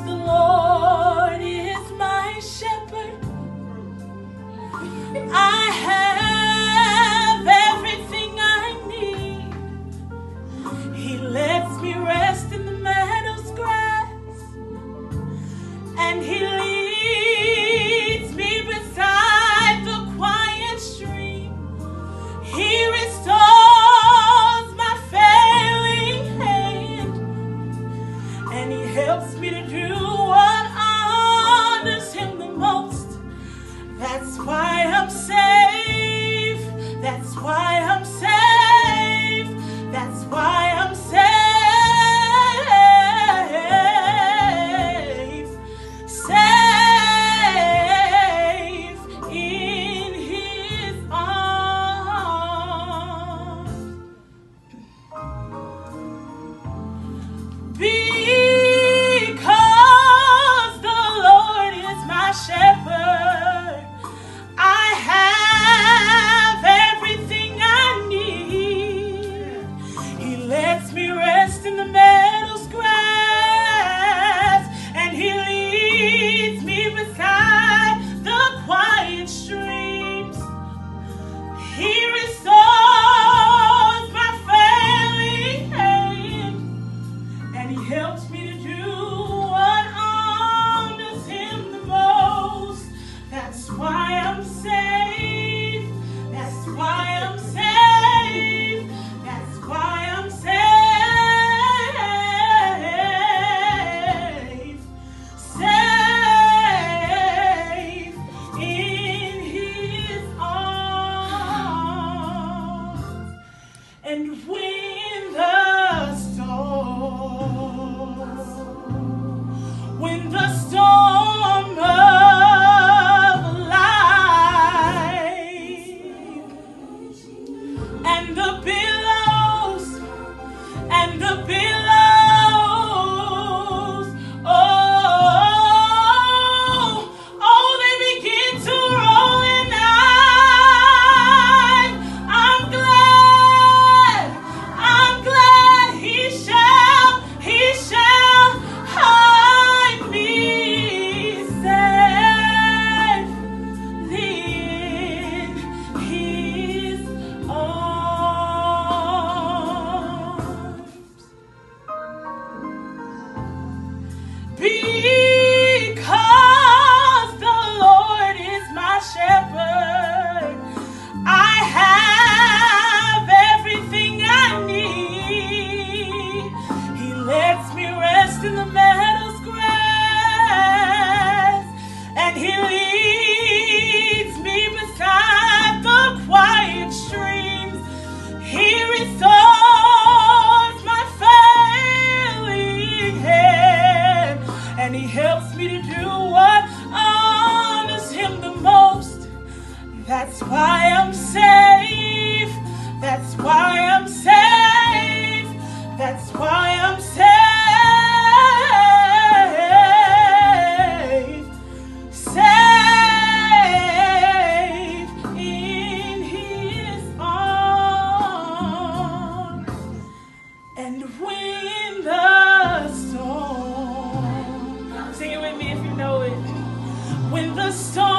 the Lord is my shepherd, I have everything I need. He lets me rest in the meadow's grass, and He leads me beside the quiet stream. He restores my failing hand, and He helps me to do what honors Him the most. That's why I'm safe. That's why I'm safe. That's why I'm safe. Safe in His arms. Because the Lord is my shepherd, I have everything I need. He lets me rest in the meadow's grass, and He leads me beside the quiet streams. He restores my failing hand, and He helps me to do what honors Him the most. That's why I'm safe. That's why I'm safe. That's why I'm safe. Safe in His arms. And when the storm of life and the billows oh, they begin to roll, and I'm glad He shall hide me safely in His arms. Because the Lord is my shepherd, I have everything I need. He lets me rest in the meadow's grass, and He leads me beside the quiet streams. He restores my failing hand, and He helps me to do what honors Him the most. That's why I'm safe. That's why I'm safe. That's why I'm safe. Safe in His arms. And when the storm, sing it with me if you know it. When the storm